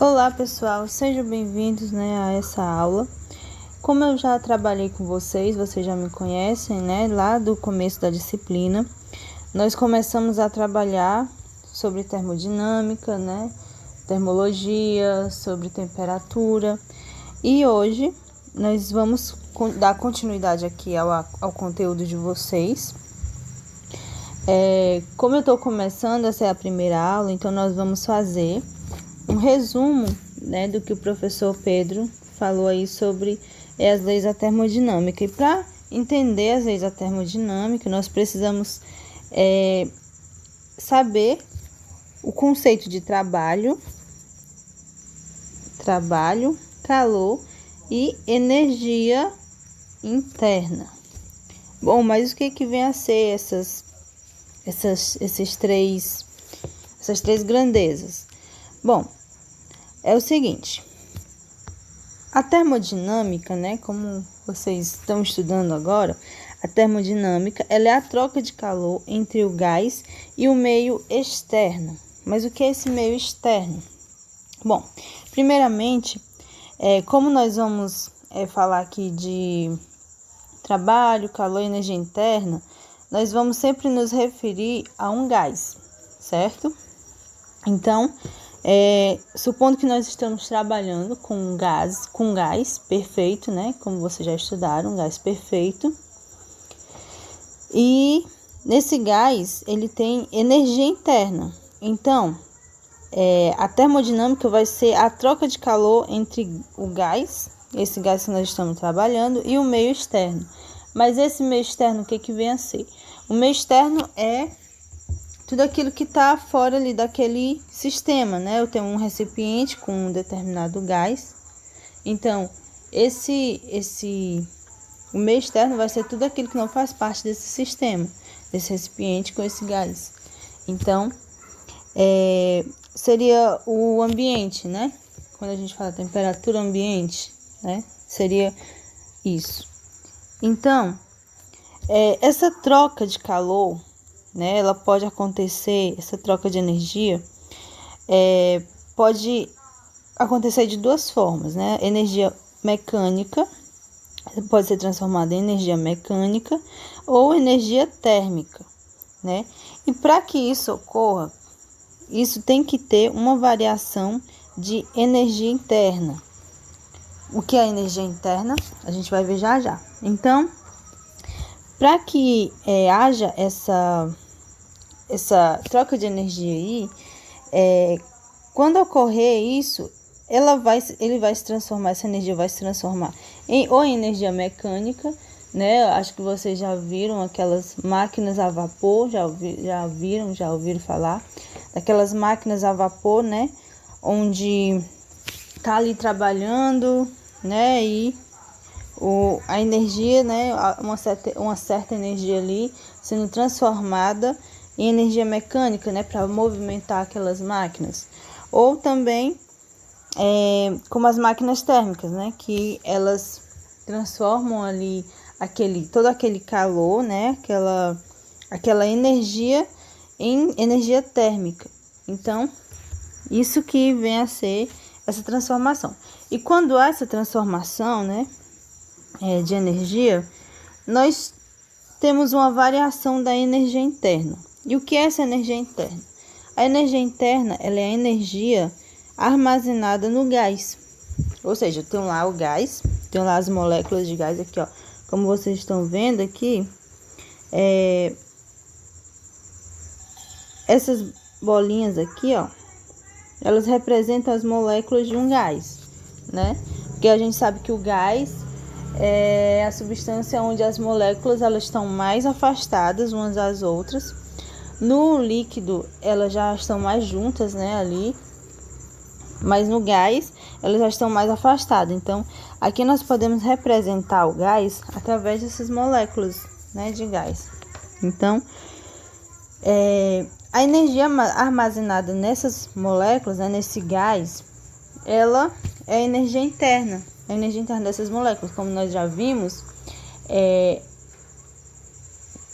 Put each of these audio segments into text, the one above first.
Olá pessoal, sejam bem-vindos, a essa aula. Como eu já trabalhei com vocês já me conhecem, lá do começo da disciplina, nós começamos a trabalhar sobre termodinâmica, termologia, sobre temperatura, e hoje nós vamos dar continuidade aqui ao conteúdo de vocês. Como eu estou começando, essa é a primeira aula, então nós vamos fazer um resumo, do que o professor Pedro falou aí sobre as leis da termodinâmica. E para entender as leis da termodinâmica, nós precisamos saber o conceito de trabalho, calor e energia interna. Bom, mas o que vem a ser essas três grandezas? Bom, é o seguinte, a termodinâmica, como vocês estão estudando agora, a termodinâmica ela é a troca de calor entre o gás e o meio externo. Mas o que é esse meio externo? Bom, primeiramente, como nós vamos falar aqui de trabalho, calor e energia interna, nós vamos sempre nos referir a um gás, certo? Então, supondo que nós estamos trabalhando com gás perfeito, como vocês já estudaram, gás perfeito. E nesse gás, ele tem energia interna. Então, a termodinâmica vai ser a troca de calor entre o gás, esse gás que nós estamos trabalhando, e o meio externo. Mas esse meio externo, o que vem a ser? O meio externo é tudo aquilo que está fora ali daquele sistema, Eu tenho um recipiente com um determinado gás. Então, o meio externo vai ser tudo aquilo que não faz parte desse sistema, desse recipiente com esse gás. Então, seria o ambiente, Quando a gente fala temperatura ambiente, Seria isso. Então, essa troca de calor, ela pode acontecer, essa troca de energia pode acontecer de duas formas, Energia mecânica, pode ser transformada em energia mecânica ou energia térmica, E para que isso ocorra, isso tem que ter uma variação de energia interna. O que é energia interna? A gente vai ver já. Então, para que haja essa troca de energia aí, quando ocorrer isso, ele vai se transformar, essa energia vai se transformar em energia mecânica, Acho que vocês já viram aquelas máquinas a vapor, já ouviram falar daquelas máquinas a vapor, Onde tá ali trabalhando, E a energia, uma certa energia ali sendo transformada em energia mecânica, para movimentar aquelas máquinas. Ou também como as máquinas térmicas, que elas transformam ali todo aquele calor, aquela energia em energia térmica. Então, isso que vem a ser essa transformação. E quando há essa transformação, de energia, nós temos uma variação da energia interna. E o que é essa energia interna? A energia interna ela é a energia armazenada no gás. Ou seja, tem lá o gás, tem lá as moléculas de gás aqui, como vocês estão vendo aqui, essas bolinhas aqui, elas representam as moléculas de um gás, Porque a gente sabe que o gás é a substância onde as moléculas elas estão mais afastadas umas das outras. No líquido, elas já estão mais juntas, ali. Mas no gás, elas já estão mais afastadas. Então, aqui nós podemos representar o gás através dessas moléculas, de gás. Então, a energia armazenada nessas moléculas, nesse gás, ela é a energia interna. A energia interna dessas moléculas, como nós já vimos,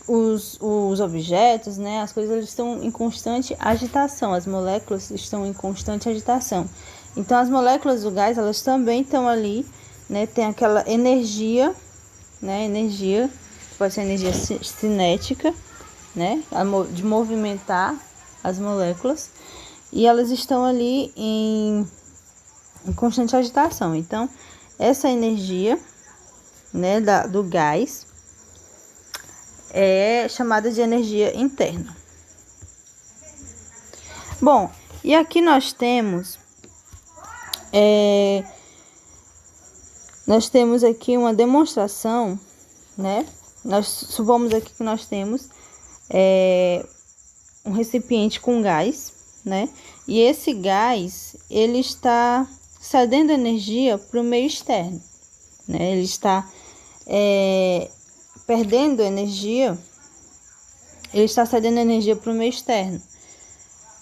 os objetos, as coisas eles estão em constante agitação, as moléculas estão em constante agitação. Então, as moléculas do gás, elas também estão ali, né? Tem aquela energia, né? Energia, pode ser energia cinética, né? De movimentar as moléculas. E elas estão ali em constante agitação. Então, essa energia, né, do gás é chamada de energia interna. Bom, e aqui nós temos aqui uma demonstração, né? Nós supomos aqui que nós temos um recipiente com gás, né? E esse gás, ele está cedendo energia para o meio externo, né? Ele está perdendo energia, ele está cedendo energia para o meio externo.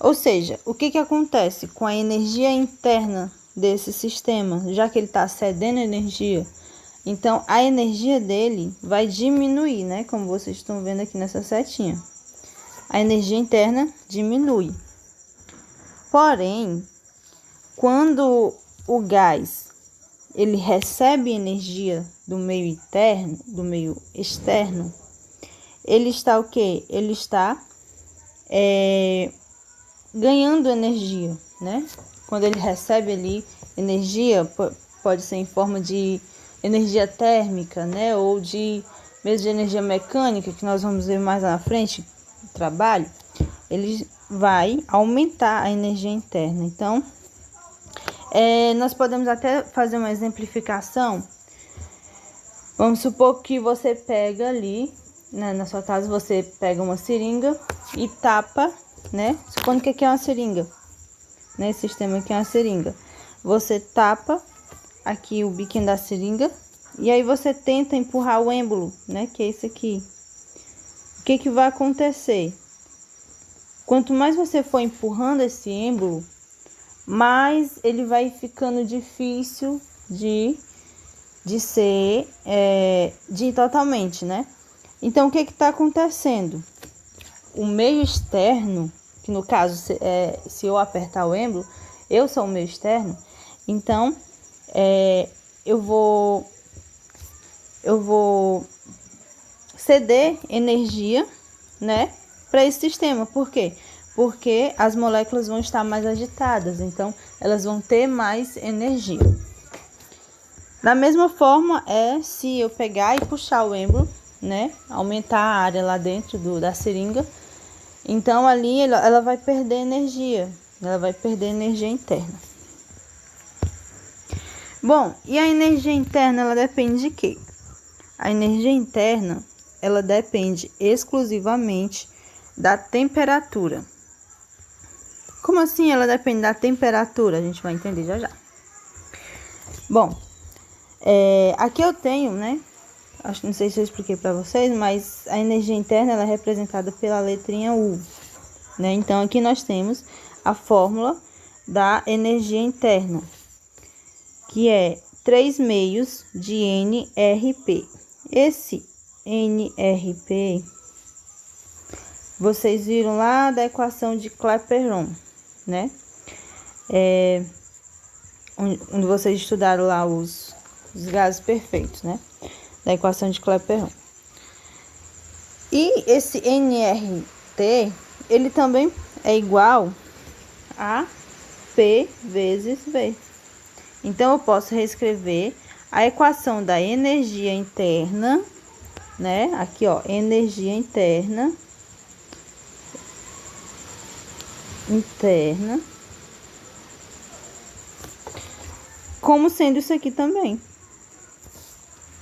Ou seja, o que acontece com a energia interna desse sistema? Já que ele está cedendo energia, então a energia dele vai diminuir, né? Como vocês estão vendo aqui nessa setinha. A energia interna diminui. Porém, quando o gás ele recebe energia do meio interno, do meio externo, ele está o quê? Ele está ganhando energia, né? Quando ele recebe ali energia, pode ser em forma de energia térmica, né? Ou mesmo de energia mecânica, que nós vamos ver mais na frente no trabalho, ele vai aumentar a energia interna. Então, nós podemos até fazer uma exemplificação. Vamos supor que você pega ali, né, na sua casa, você pega uma seringa e tapa, né? Supondo que aqui é uma seringa, né? Esse sistema aqui é uma seringa. Você tapa aqui o biquinho da seringa e aí você tenta empurrar o êmbolo, né? Que é esse aqui. O que vai acontecer? Quanto mais você for empurrando esse êmbolo, mais ele vai ficando difícil de ir totalmente, né? Então, o que está acontecendo? O meio externo, que no caso, se eu apertar o êmbolo, eu sou o meio externo, então, eu vou ceder energia, né, para esse sistema. Por quê? Porque as moléculas vão estar mais agitadas, então, elas vão ter mais energia. Da mesma forma, se eu pegar e puxar o êmbolo, né, aumentar a área lá dentro da seringa, então ali ela vai perder energia, interna. Bom, e a energia interna, ela depende de quê? A energia interna, ela depende exclusivamente da temperatura. Como assim ela depende da temperatura? A gente vai entender já já. Bom, aqui eu tenho, né? Não sei se eu expliquei para vocês, mas a energia interna ela é representada pela letrinha U, né? Então, aqui nós temos a fórmula da energia interna, que é 3/2 de nRP. Esse nRP, vocês viram lá da equação de Clapeyron, né? Onde vocês estudaram lá os gases perfeitos, né? Da equação de Clapeyron. E esse nRT, ele também é igual a P vezes V. Então, eu posso reescrever a equação da energia interna, né? Aqui, ó, energia interna, como sendo isso aqui também.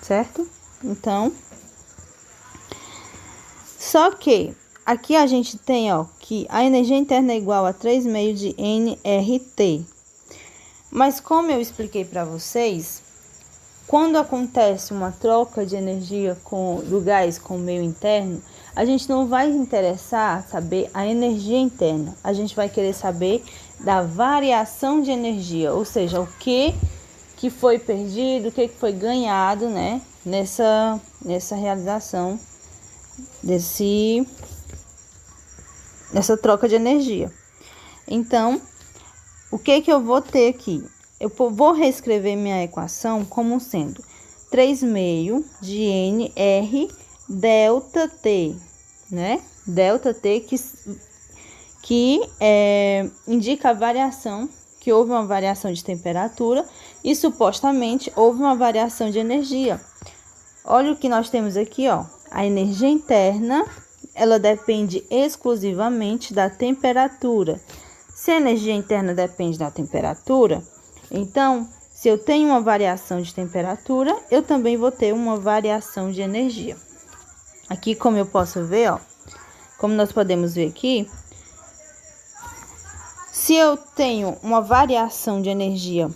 Certo? Então, só que aqui a gente tem, ó, que a energia interna é igual a 3/2 de nRT. Mas como eu expliquei para vocês, quando acontece uma troca de energia do gás com o meio interno, a gente não vai interessar saber a energia interna. A gente vai querer saber da variação de energia, ou seja, o que foi perdido, o que foi ganhado, né, nessa realização nessa troca de energia. Então, o que eu vou ter aqui? Eu vou reescrever minha equação como sendo 3/2 de NR delta T, né? Delta T que indica a variação, que houve uma variação de temperatura e supostamente houve uma variação de energia. Olha o que nós temos aqui, ó. A energia interna, ela depende exclusivamente da temperatura. Se a energia interna depende da temperatura, então, se eu tenho uma variação de temperatura, eu também vou ter uma variação de energia. Aqui, como eu posso ver, ó, como nós podemos ver aqui, se eu tenho uma variação de energia,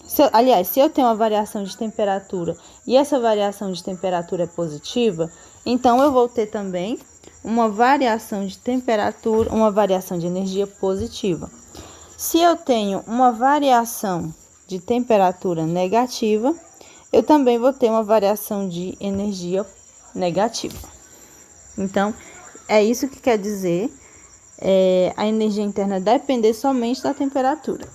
se eu tenho uma variação de temperatura e essa variação de temperatura é positiva, então eu vou ter também uma variação de temperatura, uma variação de energia positiva. Se eu tenho uma variação de temperatura negativa, eu também vou ter uma variação de energia negativa. Então, é isso que quer dizer a energia interna depender somente da temperatura.